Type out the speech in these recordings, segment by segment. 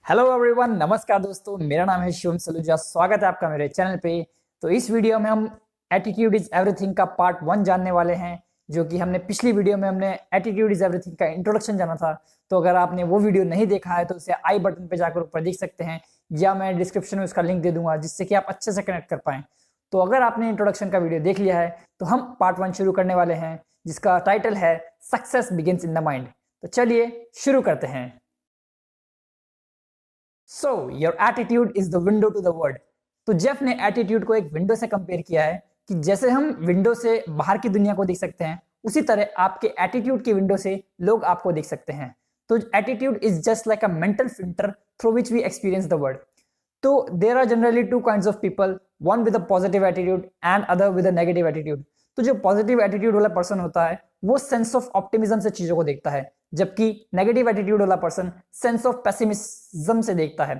Hello everyone, नमस्कार दोस्तों। मेरा नाम है शिवम सलूजा। स्वागत है आपका मेरे चैनल पे। तो इस वीडियो में हम एटीट्यूड इज एवरीथिंग का पार्ट 1 जानने वाले हैं, जो कि हमने पिछली वीडियो में हमने एटीट्यूड इज एवरीथिंग का इंट्रोडक्शन जाना था। तो अगर आपने वो वीडियो नहीं देखा है तो उसे आई बटन पे जाकर ऊपर देख सकते हैं, या मैं डिस्क्रिप्शन में उसका लिंक दे दूंगा जिससे कि आप अच्छे से कनेक्ट कर पाएं। तो अगर आपने इंट्रोडक्शन का वीडियो देख लिया है तो हम पार्ट 1 शुरू करने वाले हैं, जिसका टाइटल है success begins in the mind. तो चलिए शुरू करते हैं। So, your attitude is the window to the world। तो जेफ ने एटीट्यूड को एक विंडो से कंपेयर किया है कि जैसे हम विंडो से बाहर की दुनिया को देख सकते हैं, उसी तरह आपके एटीट्यूड की विंडो से लोग आपको देख सकते हैं। तो attitude is just like a mental filter through which we experience the world. तो there are generally two kinds of people, one with a positive attitude and other with a negative attitude. तो जो positive attitude वाला person होता है वो sense of optimism से चीजों को देखता है, जबकि नेगेटिव एटीट्यूड वाला पर्सन सेंस ऑफ पेसिमिज्म से देखता है।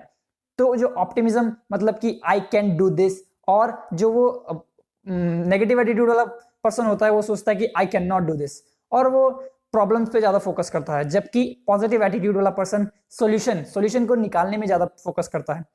तो जो ऑप्टिमिज्म मतलब कि आई कैन डू दिस, और जो वो नेगेटिव एटीट्यूड वाला पर्सन होता है वो सोचता है कि I can not do this, और वो प्रॉब्लम्स पे ज्यादा फोकस करता है। जबकि पॉजिटिव एटीट्यूड वाला पर्सन सॉल्यूशन को निकालने में ज्यादा फोकस करता है।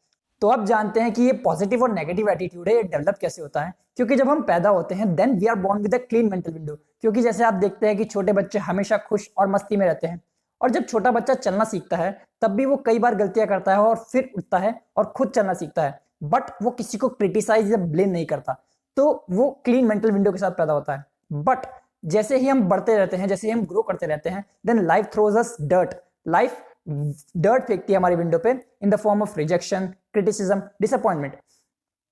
तो अब जानते हैं कि ये पॉजिटिव और नेगेटिव एटीट्यूड है, ये डेवलप कैसे होता है। क्योंकि जब हम पैदा होते हैं then we are born with a clean mental window. क्योंकि जैसे आप देखते हैं कि छोटे बच्चे हमेशा खुश और मस्ती में रहते हैं, और जब छोटा बच्चा चलना सीखता है तब भी वो कई बार गलतियां करता है और फिर उठता है और खुद चलना सीखता है, बट वो किसी को क्रिटिसाइज या ब्लेम नहीं करता। तो वो क्लीन मेंटल विंडो के साथ पैदा होता है। बट जैसे ही हम बढ़ते रहते हैं, जैसे ही हम ग्रो करते रहते हैं, देन लाइफ थ्रोज अस डर्ट। लाइफ डर्ट फेंकती है हमारी विंडो पे in the form of rejection, criticism, disappointment.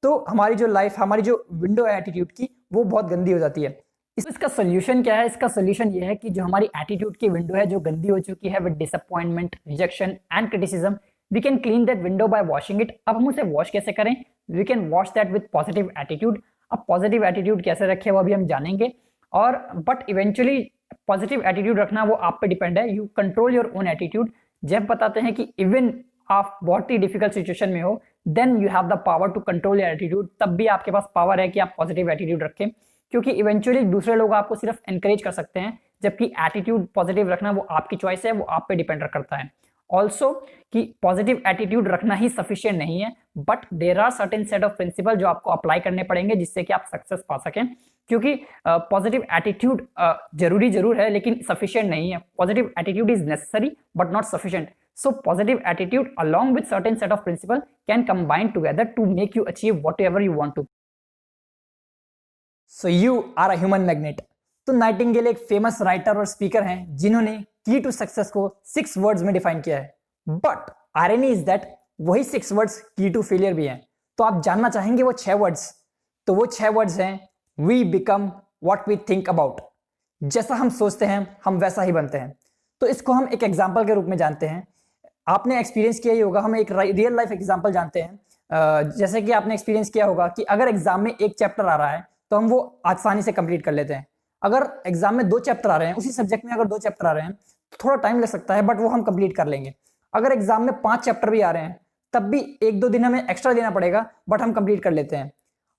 तो हमारी जो लाइफ, हमारी जो विंडो है एटीट्यूड की, वो बहुत गंदी हो जाती है। इसका सोल्यूशन क्या है? इसका सोल्यूशन ये है कि जो हमारी एटीट्यूड की विंडो है जो गंदी हो चुकी है with disappointment, rejection and criticism, we can clean that window by washing it. अब हम उसे वॉश कैसे करें? We can wash that with positive attitude. अब पॉजिटिव एटीट्यूड कैसे रखें वो अभी हम जानेंगे, और बट इवेंचुअली पॉजिटिव एटीट्यूड रखना वो आप पे डिपेंड है। You control your own attitude. जब बताते हैं कि इवन आप बहुत ही डिफिकल्ट सिचुएशन में हो, then you have the power to control your attitude. तब भी आपके पास पावर है कि आप पॉजिटिव एटीट्यूड रखें, क्योंकि इवेंचुअली दूसरे लोग आपको सिर्फ एनकरेज कर सकते हैं, जबकि एटीट्यूड पॉजिटिव रखना वो आपकी चॉइस है, वो आप पे डिपेंड करता है। ऑल्सो कि पॉजिटिव एटीट्यूड रखना ही सफिशिएंट नहीं है, but there are certain set of principle जो आपको अप्लाई करने पड़ेंगे जिससे कि आप सक्सेस पा सकें। क्योंकि पॉजिटिव एटीट्यूड जरूरी जरूर है लेकिन सफिशिएंट नहीं है। Positive attitude is necessary but not sufficient. So positive attitude along with certain set of principle can combine together to make you achieve whatever you want to। So you are a human magnet। तो Nightingale एक famous writer और speaker हैं जिन्होंने की to success को 6 words में define किया है। बट आयरनी इज दैट वही 6 वर्ड्स की टू फेलियर भी हैं। तो आप जानना चाहेंगे वो 6 वर्ड्स। तो वो 6 वर्ड्स हैं we become what we think about. जैसा हम सोचते हैं हम वैसा ही बनते हैं। तो इसको हम एक एग्जाम्पल के रूप में जानते हैं। आपने एक्सपीरियंस किया ही होगा, हम एक रियल लाइफ एग्जांपल जानते हैं। जैसे कि आपने एक्सपीरियंस किया होगा कि अगर एग्जाम में एक चैप्टर आ रहा है तो हम वो आसानी से कंप्लीट कर लेते हैं। अगर एग्जाम में 2 चैप्टर आ रहे हैं, उसी सब्जेक्ट में अगर 2 चैप्टर आ रहे हैं तो थोड़ा टाइम लग सकता है, बट वो हम कंप्लीट कर लेंगे। अगर एग्जाम में 5 चैप्टर भी आ रहे हैं तब भी 1-2 दिन हमें एक्स्ट्रा देना पड़ेगा, बट हम कंप्लीट कर लेते हैं।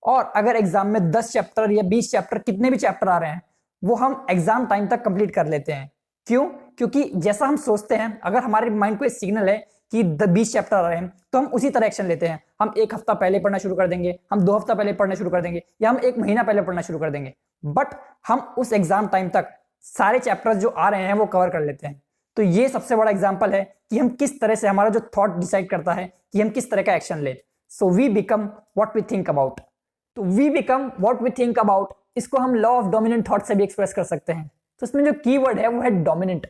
और अगर एग्जाम में 10 चैप्टर या 20 चैप्टर, कितने भी चैप्टर आ रहे हैं, वो हम एग्जाम टाइम तक कंप्लीट कर लेते हैं। क्यों? क्योंकि जैसा हम सोचते हैं, अगर हमारे माइंड को एक सिग्नल है कि 20 चैप्टर आ रहे हैं तो हम उसी तरह एक्शन लेते हैं। हम 1 हफ्ता पहले पढ़ना शुरू कर देंगे, हम 2 हफ्ता पहले पढ़ना शुरू कर देंगे, या हम 1 महीना पहले पढ़ना शुरू कर देंगे। बट हम उस एग्जाम टाइम तक सारे चैप्टर्स जो आ रहे हैं वो कवर कर लेते हैं। तो ये सबसे बड़ा एग्जाम्पल है कि हम किस तरह से, हमारा जो थॉट डिसाइड करता है कि हम किस तरह का एक्शन ले। So we become what we think about. तो we become what we think about, इसको हम लॉ ऑफ डोमिनेंट थॉट से भी एक्सप्रेस कर सकते हैं। तो इसमें जो कीवर्ड है वो है डोमिनेंट,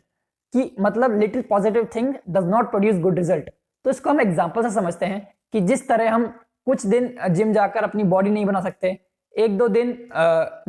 कि मतलब little positive thing does not produce good result. तो इसको हम एग्जांपल से समझते हैं कि जिस तरह हम कुछ दिन जिम जाकर अपनी बॉडी नहीं बना सकते, 1-2 दिन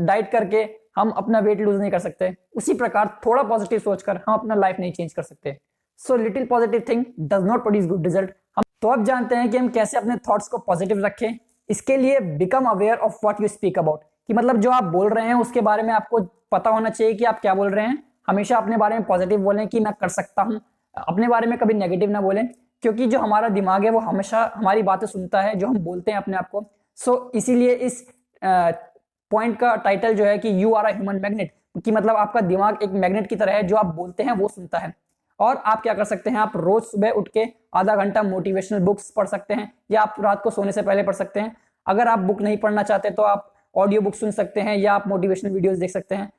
डाइट करके हम अपना वेट लूज नहीं कर सकते, उसी प्रकार थोड़ा पॉजिटिव सोचकर हम अपना लाइफ नहीं चेंज कर सकते। So little positive thing does not produce good result. हम तो अब जानते हैं कि हम कैसे अपने थॉट्स को पॉजिटिव रखें। इसके लिए become aware of what you speak about, कि मतलब जो आप बोल रहे हैं उसके बारे में आपको पता होना चाहिए कि आप क्या बोल रहे हैं। हमेशा अपने बारे में पॉजिटिव बोलें कि मैं कर सकता हूं, अपने बारे में कभी नेगेटिव ना बोलें, क्योंकि जो हमारा दिमाग है वो हमेशा हमारी बातें सुनता है जो हम बोलते हैं अपने आप को। सो इसीलिए इस पॉइंट का टाइटल जो है कि you are a human magnet, कि मतलब आपका दिमाग एक मैग्नेट की तरह है, जो आप बोलते हैं वो सुनता है। और आप क्या कर सकते हैं, आप रोज सुबह उठ के आधा घंटा मोटिवेशनल बुक्स पढ़ सकते हैं, या आप रात को सोने से पहले पढ़ सकते हैं। अगर आप बुक नहीं पढ़ना चाहते तो आप ऑडियो बुक सुन सकते हैं या आप मोटिवेशनल वीडियोस देख सकते हैं।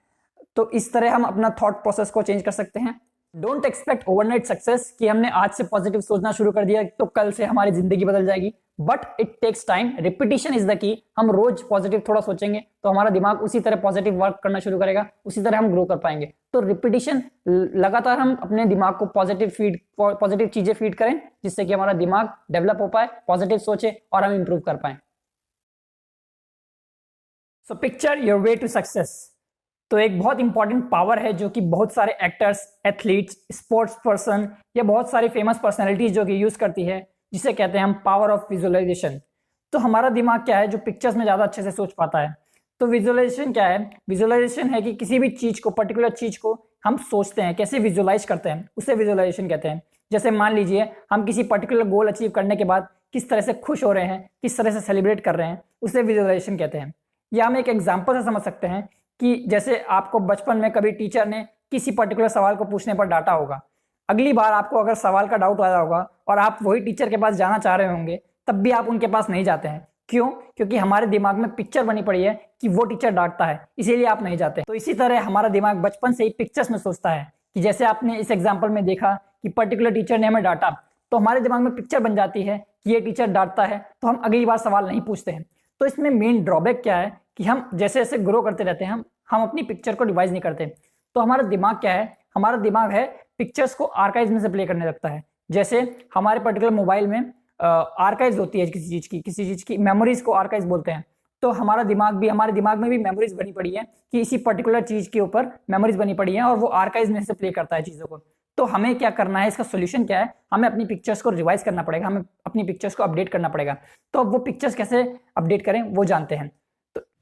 तो इस तरह हम अपना थॉट प्रोसेस को चेंज कर सकते हैं। डोंट एक्सपेक्ट ओवरनाइट सक्सेस कि हमने आज से पॉजिटिव सोचना शुरू कर दिया तो कल से हमारी जिंदगी बदल जाएगी, but it takes time, repetition is the key. हम रोज पॉजिटिव थोड़ा सोचेंगे तो हमारा दिमाग उसी तरह पॉजिटिव वर्क करना शुरू करेगा, उसी तरह हम ग्रो कर पाएंगे। तो रिपीटिशन, लगातार हम अपने दिमाग को पॉजिटिव चीजें फीड करें जिससे कि हमारा दिमाग डेवलप हो पाए, पॉजिटिव सोचे और हम इंप्रूव कर पाए। So picture your way to success. तो एक बहुत इंपॉर्टेंट पावर है जो कि बहुत सारे एक्टर्स, एथलीट्स, स्पोर्ट्स पर्सन या बहुत सारी फेमस पर्सनैलिटीज जो कि यूज करती है, जिसे कहते हैं हम पावर ऑफ विजुअलाइजेशन। तो हमारा दिमाग क्या है जो पिक्चर्स में ज्यादा अच्छे से सोच पाता है। तो विजुअलाइजेशन क्या है? विजुअलाइजेशन है कि किसी भी चीज को, पर्टिकुलर चीज को हम सोचते हैं, कैसे विजुअलाइज करते हैं, उसे विजुअलाइजेशन कहते हैं। जैसे मान लीजिए हम किसी पर्टिकुलर गोल अचीव करने के बाद किस तरह से खुश हो रहे हैं, किस तरह से सेलिब्रेट कर रहे हैं, उसे विजुअलाइजेशन कहते हैं। या हम एक एग्जाम्पल से समझ सकते हैं कि जैसे आपको बचपन में कभी टीचर ने किसी पर्टिकुलर सवाल को पूछने पर डांटा होगा। अगली बार आपको अगर सवाल का डाउट आया होगा और आप वही टीचर के पास जाना चाह रहे होंगे, तब भी आप उनके पास नहीं जाते हैं। क्यों? क्योंकि हमारे दिमाग में पिक्चर बनी पड़ी है कि वो टीचर डांटता है, इसीलिए आप नहीं जाते। तो इसी तरह हमारा दिमाग बचपन से ही पिक्चर्स में सोचता है कि जैसे आपने इस एग्जाम्पल में देखा कि पर्टिकुलर टीचर ने हमें डांटा, तो हमारे दिमाग में पिक्चर बन जाती है कि ये टीचर डांटता है, तो हम अगली बार सवाल नहीं पूछते हैं। तो इसमें मेन ड्रॉबैक क्या है कि हम जैसे जैसे ग्रो करते रहते हैं, हम अपनी पिक्चर को रिवाइज नहीं करते। तो हमारा दिमाग क्या है? हमारा दिमाग है पिक्चर्स को आर्काइव में से प्ले करने लगता है। जैसे हमारे पर्टिकुलर मोबाइल में आर्काइव्स होती है किसी चीज की मेमोरीज को आर्काइव्स बोलते हैं। तो हमारे दिमाग में भी मेमोरीज बनी पड़ी है कि इसी पर्टिकुलर चीज के ऊपर मेमोरीज बनी पड़ी है और वो आर्काइव्स में से प्ले करता है चीजों को। तो हमें क्या करना है, इसका सोल्यूशन क्या है? हमें अपनी पिक्चर्स को रिवाइज करना पड़ेगा, हमें अपनी पिक्चर्स को अपडेट करना पड़ेगा। तो अब वो पिक्चर्स कैसे अपडेट करें वो जानते हैं।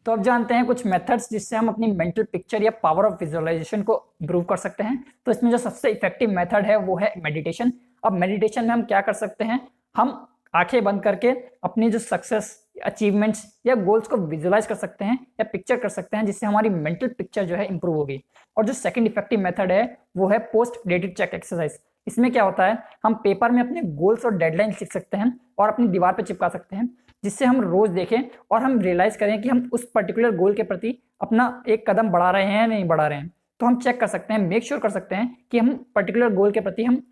तो अब जानते हैं कुछ मेथड्स जिससे हम अपनी मेंटल पिक्चर या पावर ऑफ विजुअलाइजेशन को इंप्रूव कर सकते हैं। तो इसमें जो सबसे इफेक्टिव मेथड है वो है मेडिटेशन। अब मेडिटेशन में हम क्या कर सकते हैं? हम आंखें बंद करके अपनी जो सक्सेस, अचीवमेंट्स या गोल्स को विजुअलाइज कर सकते हैं या पिक्चर कर सकते हैं, जिससे हमारी मेंटल पिक्चर जो है इंप्रूव होगी। और जो सेकंड इफेक्टिव मेथड है वो है पोस्ट डेटेड चेक एक्सरसाइज। इसमें क्या होता है, हम पेपर में अपने गोल्स और डेडलाइंस लिख सकते हैं और अपनी दीवार पर चिपका सकते हैं, जिससे हम रोज देखें और हम रियलाइज करें कि हम उस पर्टिकुलर गोल के प्रति अपना एक कदम बढ़ा रहे हैं या नहीं बढ़ा रहे हैं। तो हम चेक कर सकते हैं, मेक श्योर कर सकते हैं कि हम पर्टिकुलर गोल के प्रति हम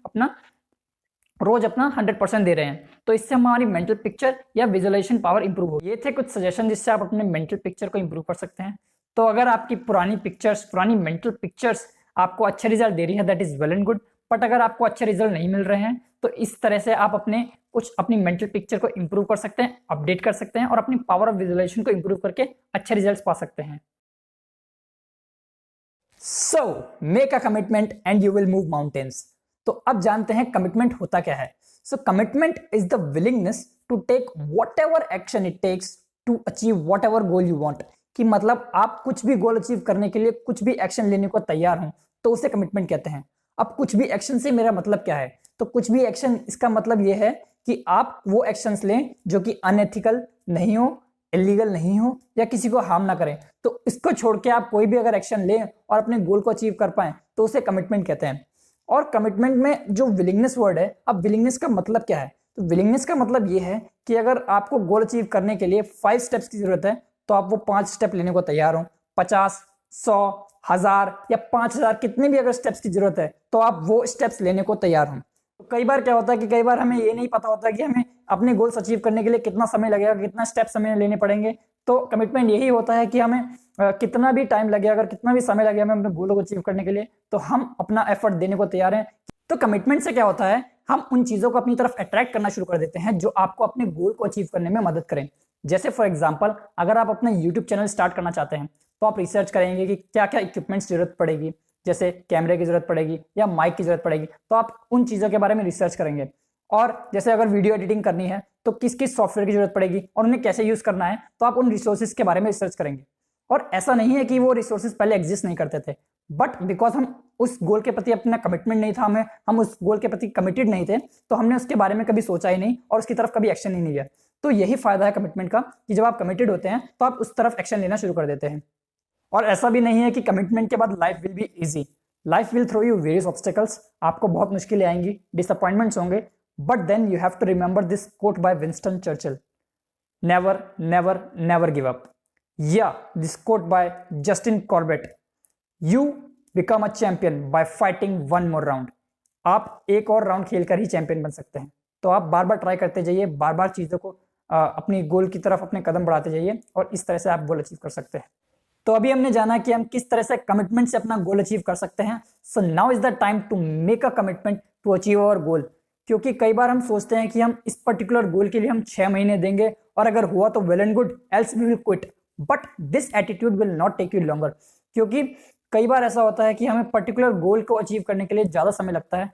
रोज अपना 100% दे रहे हैं। तो इससे हमारी मेंटल पिक्चर या विजुअलाइजेशन पावर इंप्रूव होगी। ये थे कुछ सजेशन जिससे आप अपने मेंटल पिक्चर को इंप्रूव कर सकते हैं। तो अगर आपकी पुरानी मेंटल पिक्चर्स आपको अच्छे रिजल्ट दे रही है, that is well and good. But अगर आपको अच्छे रिजल्ट नहीं मिल रहे हैं तो इस तरह से आप अपनी मेंटल पिक्चर को इंप्रूव कर सकते हैं, अपडेट कर सकते हैं और अपनी पावर ऑफ विजुअलाइजेशन को इंप्रूव करके अच्छे रिजल्ट्स पा सकते हैं। So make a commitment and you will move mountains. तो अब जानते हैं कमिटमेंट होता क्या है। So commitment is the willingness to take whatever action it takes to achieve whatever goal you want. कि मतलब आप कुछ भी गोल अचीव करने के लिए कुछ भी एक्शन लेने को तैयार हो तो उसे कमिटमेंट कहते हैं। अब कुछ भी एक्शन से मेरा मतलब क्या है? तो कुछ भी एक्शन, इसका मतलब यह है कि आप वो एक्शंस लें जो कि अनएथिकल नहीं हो, इलीगल नहीं हो या किसी को हार्म ना करें। तो इसको छोड़ के आप कोई भी अगर एक्शन लें और अपने गोल को अचीव कर पाएं तो उसे कमिटमेंट कहते हैं। और कमिटमेंट में जो विलिंगनेस वर्ड है, अब विलिंगनेस का मतलब क्या है? तो विलिंगनेस का मतलब ये है कि अगर आपको गोल अचीव करने के लिए 5 स्टेप्स की जरूरत है तो आप वो 5 स्टेप लेने को तैयार हो। 50, 100, 1000 या 5000 कितने भी अगर स्टेप्स की जरूरत है तो आप वो स्टेप्स लेने को तैयार हो। तो कई बार क्या होता है कि कई बार हमें ये नहीं पता होता कि हमें अपने गोल्स अचीव करने के लिए कितना समय लगेगा, कितना स्टेप्स हमें लेने पड़ेंगे। तो कमिटमेंट यही होता है कि हमें कितना भी टाइम लगे, अगर कितना भी समय लगे हमें अपने गोल को अचीव करने के लिए, तो हम अपना एफर्ट देने को तैयार हैं। तो कमिटमेंट से क्या होता है, हम उन चीजों को अपनी तरफ अट्रैक्ट करना शुरू कर देते हैं जो आपको अपने गोल को अचीव करने में मदद करें। जैसे फॉर एग्जांपल, अगर आप अपना यूट्यूब चैनल स्टार्ट करना चाहते हैं तो आप रिसर्च करेंगे कि क्या क्या इक्विपमेंट्स की जरूरत पड़ेगी, जैसे कैमरे की जरूरत पड़ेगी या माइक की जरूरत पड़ेगी। तो आप उन चीज़ों के बारे में रिसर्च करेंगे। और जैसे अगर वीडियो एडिटिंग करनी है तो किस किस सॉफ्टवेयर की जरूरत पड़ेगी और उन्हें कैसे यूज़ करना है, तो आप उन रिसोर्सेज के बारे में रिसर्च करेंगे। और ऐसा नहीं है कि वो रिसोर्सेज पहले एग्जिस्ट नहीं करते थे, बट बिकॉज हम उस गोल के प्रति अपना कमिटमेंट नहीं था, हम उस गोल के प्रति कमिटेड नहीं थे, तो हमने उसके बारे में कभी सोचा ही नहीं और उसकी तरफ कभी एक्शन ही नहीं लिया। तो यही फायदा है कमिटमेंट का कि जब आप कमिटेड होते हैं तो आप उस तरफ एक्शन लेना शुरू कर देते हैं। और ऐसा भी नहीं है कि कमिटमेंट के बाद life will be easy. Life will throw you various obstacles, आपको बहुत मुश्किलें आएंगी, डिसअपॉइंटमेंट्स होंगे, but then you have to remember this quote by Winston Churchill, never never never give up, या this quote by Justin Corbett, you become a champion by fighting one more round. आप एक और round खेलकर ही champion बन सकते हैं। तो आप बार बार ट्राई करते जाइए, बार बार चीज़ों को अपनी गोल की तरफ अपने कदम बढ़ाते जाइए और इस तरह से आप गोल अचीव कर सकते हैं। तो अभी हमने जाना कि हम किस तरह से कमिटमेंट से अपना गोल अचीव कर सकते हैं। So now is the time to make a commitment to achieve our goal. क्योंकि कई बार हम सोचते हैं कि हम इस पर्टिकुलर गोल के लिए हम 6 महीने देंगे और अगर हुआ तो well and good, else we will quit, but this attitude will not take you longer. क्योंकि कई बार ऐसा होता है कि हमें पर्टिकुलर गोल को अचीव करने के लिए ज़्यादा समय लगता है।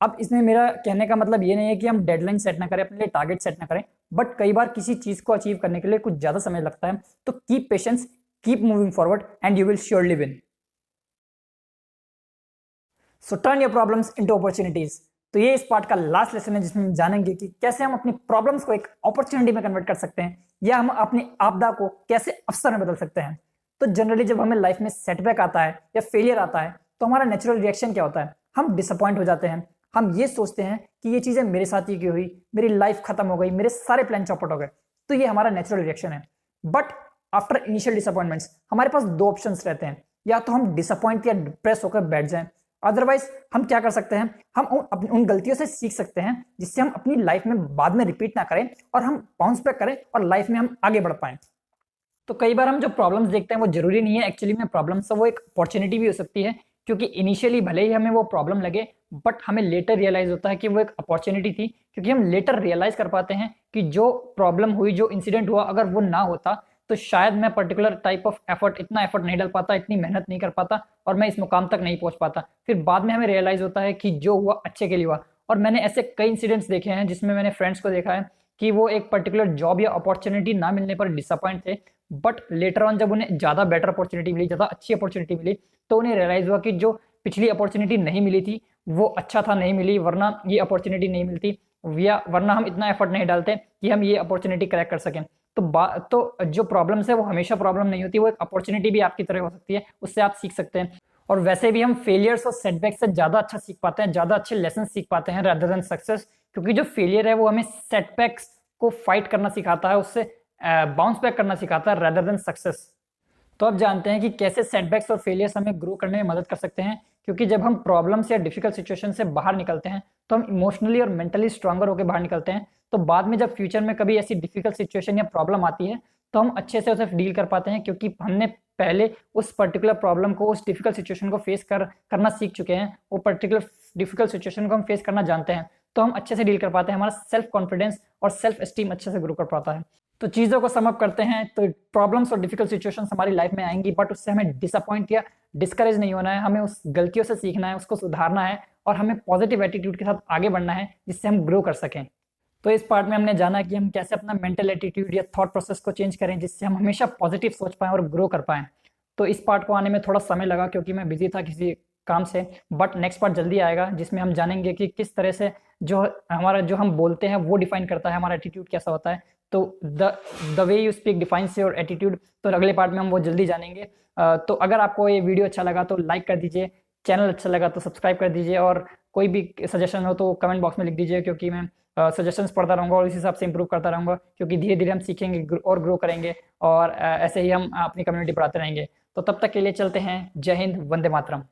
अब इसमें मेरा कहने का मतलब ये नहीं है कि हम डेडलाइन सेट ना करें, अपने लिए टारगेट सेट ना करें, बट कई बार किसी चीज़ को अचीव करने के लिए कुछ ज़्यादा समय लगता है। तो keep patience, keep moving forward and you will surely win. So turn your problems into opportunities. तो ये इस पार्ट का लास्ट लेसन है जिसमें हम जानेंगे कि कैसे हम अपनी प्रॉब्लम्स को एक अपॉर्चुनिटी में कन्वर्ट कर सकते हैं, या हम अपनी आपदा को कैसे अवसर में बदल सकते हैं। तो जनरली जब हमें लाइफ में सेटबैक आता है या फेलियर आता है तो हमारा नेचुरल रिएक्शन क्या होता है? हम डिसअपॉइंट हो जाते हैं। हम ये सोचते हैं कि ये चीज़ें मेरे साथ ही क्यों हुई, मेरी लाइफ खत्म हो गई, मेरे सारे प्लान चौपट हो गए। तो ये हमारा नेचुरल रिएक्शन है। बट आफ्टर इनिशियल डिसअपॉइंटमेंट्स हमारे पास 2 ऑप्शंस रहते हैं, या तो हम डिसअपॉइंट या डिप्रेस होकर बैठ जाएं, अदरवाइज हम क्या कर सकते हैं, हम उन गलतियों से सीख सकते हैं जिससे हम अपनी लाइफ में बाद में रिपीट ना करें और हम बाउंस बैक करें और लाइफ में हम आगे बढ़ पाएं। तो कई बार हम जो प्रॉब्लम्स देखते हैं वो जरूरी नहीं है एक्चुअली में प्रॉब्लम्स, वो एक अपॉर्चुनिटी भी हो सकती है। क्योंकि इनिशियली भले ही हमें वो प्रॉब्लम लगे, बट हमें लेटर रियलाइज होता है कि वो एक अपॉर्चुनिटी थी। क्योंकि हम लेटर रियलाइज कर पाते हैं कि जो प्रॉब्लम हुई, जो इंसिडेंट हुआ, अगर वो ना होता तो शायद मैं पर्टिकुलर टाइप ऑफ एफर्ट, इतना एफर्ट नहीं डाल पाता, इतनी मेहनत नहीं कर पाता और मैं इस मुकाम तक नहीं पहुंच पाता। फिर बाद में हमें रियलाइज होता है कि जो हुआ अच्छे के लिए हुआ। और मैंने ऐसे कई इंसिडेंट्स देखे हैं जिसमें मैंने फ्रेंड्स को देखा है कि वो एक पर्टिकुलर जॉब या अपॉर्चुनिटी ना मिलने पर डिसअपॉइंट थे, बट लेटर ऑन जब उन्हें ज़्यादा बेटर अपॉर्चुनिटी मिली, ज़्यादा अच्छी अपॉर्चुनिटी मिली, तो उन्हें रियलाइज हुआ कि जो पिछली अपॉर्चुनिटी नहीं मिली थी वो अच्छा था नहीं मिली, वरना ये अपॉर्चुनिटी नहीं मिलती, या वरना हम इतना एफर्ट नहीं डालते कि हम ये अपॉर्चुनिटी क्रैक कर सकें। तो जो प्रॉब्लम्स है वो हमेशा प्रॉब्लम नहीं होती, वो एक अपॉर्चुनिटी भी आपकी तरह हो सकती है, उससे आप सीख सकते हैं। और वैसे भी हम फेलियर्स और सेटबैक से ज़्यादा अच्छा सीख पाते हैं, ज़्यादा अच्छे लेसन सीख पाते हैं रादर देन सक्सेस। क्योंकि जो फेलियर है वो हमें सेटबैक्स को फाइट करना सिखाता है, उससे बाउंस बैक करना सिखाता है रादर देन सक्सेस। तो अब जानते हैं कि कैसे सेटबैक्स और फेलियर्स हमें ग्रो करने में मदद कर सकते हैं। क्योंकि जब हम प्रॉब्लम्स या डिफिकल्ट सिचुएशन से बाहर निकलते हैं तो हम इमोशनली और मेंटली स्ट्रांगर होकर बाहर निकलते हैं। तो बाद में जब फ्यूचर में कभी ऐसी डिफिकल्ट सिचुएशन या प्रॉब्लम आती है तो हम अच्छे से उसे डील कर पाते हैं, क्योंकि हमने पहले उस पर्टिकुलर प्रॉब्लम को, उस डिफिकल्ट सिचुएशन को फेस करना सीख चुके हैं। वो पर्टिकुलर डिफिकल्ट सिचुएशन को हम फेस करना जानते हैं, तो हम अच्छे से डील कर पाते हैं। हमारा सेल्फ कॉन्फिडेंस और सेल्फ एस्टीम अच्छे से ग्रो कर पाता है। तो चीज़ों को सम अप करते हैं तो प्रॉब्लम्स और डिफिकल्ट सिचुएशंस हमारी लाइफ में आएंगी, बट उससे हमें डिसअपॉइंट या डिस्करेज नहीं होना है। हमें उस गलतियों से सीखना है, उसको सुधारना है और हमें पॉजिटिव एटीट्यूड के साथ आगे बढ़ना है जिससे हम ग्रो कर सकें। तो इस पार्ट में हमने जाना कि हम कैसे अपना मेंटल एटीट्यूड या थॉट प्रोसेस को चेंज करें जिससे हम हमेशा पॉजिटिव सोच पाएं और ग्रो कर पाएं। तो इस पार्ट को आने में थोड़ा समय लगा क्योंकि मैं बिजी था किसी काम से, बट नेक्स्ट पार्ट जल्दी आएगा जिसमें हम जानेंगे कि किस तरह से जो हम बोलते हैं वो डिफाइन करता है हमारा एटीट्यूड कैसा होता है। तो the way you speak defines your attitude. तो अगले पार्ट में हम वो जल्दी जानेंगे। तो अगर आपको ये वीडियो अच्छा लगा तो लाइक कर दीजिए, चैनल अच्छा लगा तो सब्सक्राइब कर दीजिए, और कोई भी सजेशन हो तो कमेंट बॉक्स में लिख दीजिए, क्योंकि मैं सजेशंस पढ़ता रहूँगा और इस हिसाब से इंप्रूव करता रहूँगा। क्योंकि धीरे धीरे हम सीखेंगे और ग्रो करेंगे और ऐसे ही हम अपनी कम्युनिटी बढ़ाते रहेंगे। तो तब तक के लिए चलते हैं। जय हिंद, वंदे मातरम।